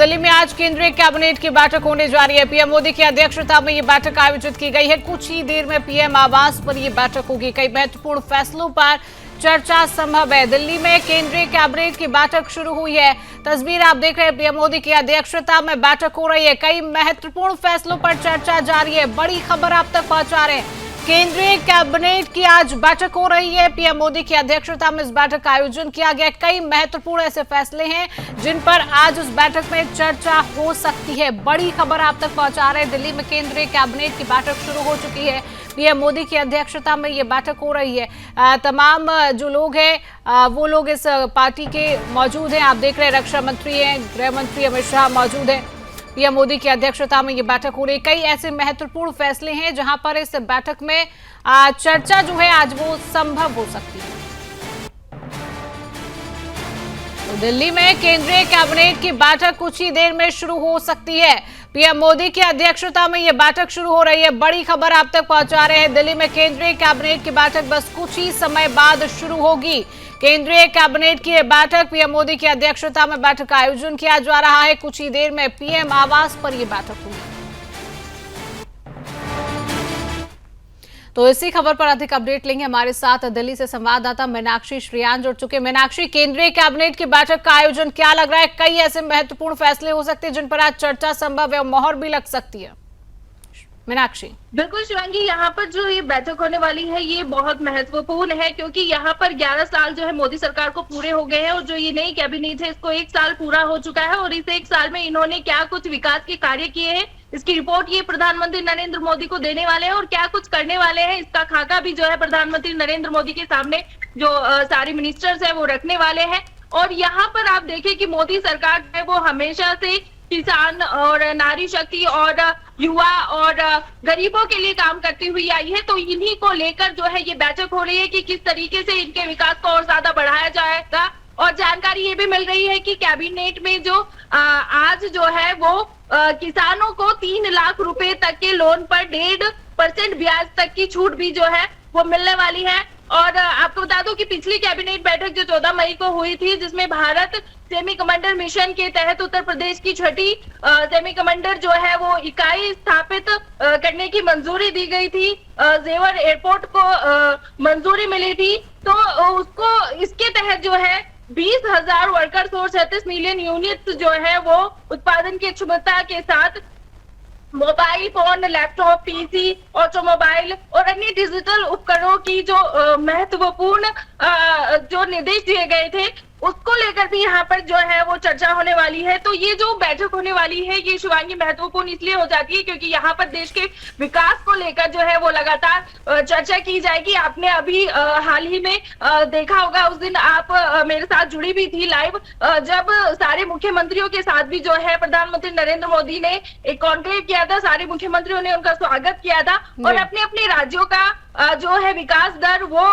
दिल्ली में आज केंद्रीय कैबिनेट की बैठक होने जा रही है। पीएम मोदी की अध्यक्षता में ये बैठक आयोजित की गई है। कुछ ही देर में पीएम आवास पर ये बैठक होगी। कई महत्वपूर्ण फैसलों पर चर्चा संभव है। दिल्ली में केंद्रीय कैबिनेट की बैठक शुरू हुई है। तस्वीर आप देख रहे हैं, पीएम मोदी की अध्यक्षता में बैठक हो रही है। कई महत्वपूर्ण फैसलों पर चर्चा जारी है। बड़ी खबर आप तक पहुंचा रहे हैं। केंद्रीय कैबिनेट की आज बैठक हो रही है। पीएम मोदी की अध्यक्षता में इस बैठक का आयोजन किया गया। कई महत्वपूर्ण ऐसे फैसले हैं जिन पर आज उस बैठक में चर्चा हो सकती है। बड़ी खबर आप तक पहुंचा रहे हैं। दिल्ली में केंद्रीय कैबिनेट की बैठक शुरू हो चुकी है। पीएम मोदी की अध्यक्षता में ये बैठक हो रही है। तमाम जो लोग हैं वो लोग इस पार्टी के मौजूद हैं। आप देख रहे हैं, रक्षा मंत्री हैं, गृह मंत्री अमित शाह मौजूद हैं। पीएम मोदी की अध्यक्षता में ये बैठक हो रही है। कई ऐसे महत्वपूर्ण फैसले हैं जहां पर इस बैठक में चर्चा जो है आज वो संभव हो सकती है। तो दिल्ली में केंद्रीय कैबिनेट की बैठक कुछ ही देर में शुरू हो सकती है। पीएम मोदी की अध्यक्षता में यह बैठक शुरू हो रही है। बड़ी खबर आप तक पहुंचा रहे हैं। दिल्ली में केंद्रीय कैबिनेट की बैठक बस कुछ ही समय बाद शुरू होगी। केंद्रीय कैबिनेट की यह बैठक, पीएम मोदी की अध्यक्षता में बैठक का आयोजन किया जा रहा है। कुछ ही देर में पीएम आवास पर यह बैठक होगी। तो इसी खबर पर अधिक अपडेट लेंगे। हमारे साथ दिल्ली से संवाददाता मीनाक्षी श्रियान जुड़ चुके हैं। मीनाक्षी, केंद्रीय कैबिनेट की बैठक का आयोजन क्या लग रहा है? कई ऐसे महत्वपूर्ण फैसले हो सकते हैं जिन पर आज चर्चा संभव है और मोहर भी लग सकती है। मीनाक्षी। बिल्कुल शिवांगी, यहाँ पर जो ये बैठक होने वाली है ये बहुत महत्वपूर्ण है, क्योंकि यहाँ पर 11 साल जो है मोदी सरकार को पूरे हो गए हैं और जो ये नई कैबिनेट है इसको 1 साल पूरा हो चुका है और इस 1 साल में इन्होंने क्या कुछ विकास के कार्य किए हैं इसकी रिपोर्ट ये प्रधानमंत्री नरेंद्र मोदी को देने वाले हैं और क्या कुछ करने वाले हैं इसका खाका भी जो है प्रधानमंत्री नरेंद्र मोदी के सामने जो सारे मिनिस्टर्स है वो रखने वाले हैं। और यहाँ पर आप देखें कि मोदी सरकार है वो हमेशा से किसान और नारी शक्ति और युवा और गरीबों के लिए काम करती हुई आई है। तो इन्हीं को लेकर जो है ये बैठक हो रही है कि किस तरीके से इनके विकास को और ज्यादा बढ़ाया जाएगा। और जानकारी ये भी मिल रही है कि कैबिनेट में जो आज जो है वो किसानों को 3 लाख रुपए तक के लोन पर 1.5% ब्याज तक की छूट भी जो है वो मिलने वाली है। और आपको बता दूं कि पिछली कैबिनेट बैठक जो 14 मई को हुई थी जिसमें भारत सेमीकंडक्टर मिशन के तहत उत्तर प्रदेश की छठी सेमीकंडक्टर जो है वो इकाई स्थापित करने की मंजूरी दी गई थी। जेवर एयरपोर्ट को मंजूरी मिली थी। तो उसको इसके तहत जो है 20,000 वर्कर्स और 37 मिलियन यूनिट्स जो है वो उत्पादन की क्षमता के साथ mobile phone, laptop, PC, automobile और अन्य डिजिटल उपकरणों की जो महत्वपूर्ण जो निर्देश दिए गए थे उसको लेकर भी यहाँ पर जो है वो चर्चा होने वाली है। तो ये जो बैठक होने वाली है ये शिवांगी महत्वपूर्ण इसलिए हो जाती है क्योंकि यहाँ पर देश के विकास को लेकर जो है वो लगातार चर्चा की जाएगी। आपने अभी हाल ही में देखा होगा, उस दिन आप मेरे साथ जुड़ी भी थी लाइव, जब सारे मुख्यमंत्रियों के साथ भी जो है प्रधानमंत्री नरेंद्र मोदी ने एक कॉन्क्लेव किया था। सारे मुख्यमंत्रियों ने उनका स्वागत किया था और अपने अपने राज्यों का जो है विकास दर वो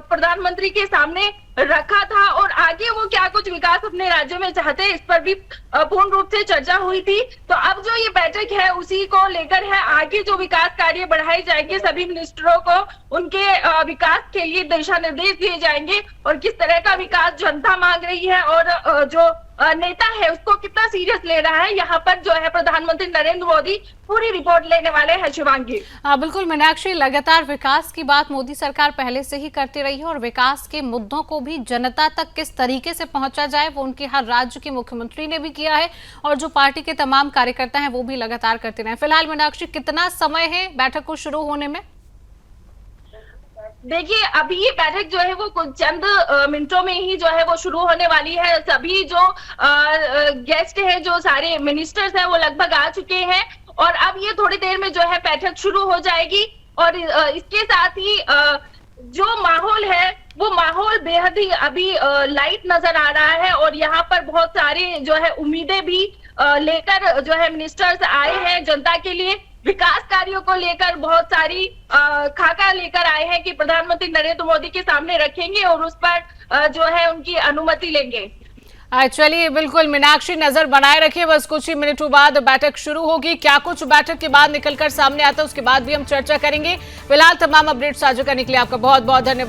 प्रधानमंत्री के सामने रखा था और आगे वो क्या कुछ विकास अपने राज्यों में चाहते हैं इस पर भी पूर्ण रूप से चर्चा हुई थी। तो अब जो ये बैठक है उसी को लेकर है, आगे जो विकास कार्य बढ़ाए जाएंगे, सभी मिनिस्टरों को उनके विकास के लिए दिशा निर्देश दिए जाएंगे और किस तरह का विकास जनता मांग रही है और जो नेता है उसको कितना सीरियस ले रहा है। यहाँ पर जो है प्रधानमंत्री नरेंद्र मोदी पूरी रिपोर्ट लेने वाले हैं शिवांगी। बिल्कुल मीनाक्षी, लगातार विकास की बात मोदी सरकार पहले से ही करती रही है और विकास के मुद्दों को भी जनता तक किस तरीके से पहुंचा जाए वो उनके हर राज्य के मुख्यमंत्री ने भी किया है और जो पार्टी के तमाम कार्यकर्ता हैं वो भी लगातार करते रहे। फिलहाल मीनाक्षी, कितना समय है बैठक को शुरू होने में? देखिए, अभी ये बैठक जो है वो कुछ चंद मिनटों में ही जो है वो शुरू होने वाली है। सभी जो गेस्ट है, जो सारे मिनिस्टर्स है वो लगभग आ चुके हैं और अब ये थोड़ी देर में जो है बैठक शुरू हो जाएगी। और इसके साथ ही जो माहौल है वो माहौल बेहद ही अभी लाइट नजर आ रहा है और यहाँ पर बहुत सारी जो है उम्मीदें भी लेकर जो है मिनिस्टर्स आए हैं जनता के लिए। विकास कार्यों को लेकर बहुत सारी खाका लेकर आए हैं कि प्रधानमंत्री नरेंद्र मोदी के सामने रखेंगे और उस पर जो है उनकी अनुमति लेंगे। चलिए, बिल्कुल मीनाक्षी, नजर बनाए रखिए। बस कुछ ही मिनटों बाद बैठक शुरू होगी। क्या कुछ बैठक के बाद निकलकर सामने आता है उसके बाद भी हम चर्चा करेंगे। फिलहाल तमाम अपडेट साझा करने के लिए आपका बहुत बहुत धन्यवाद।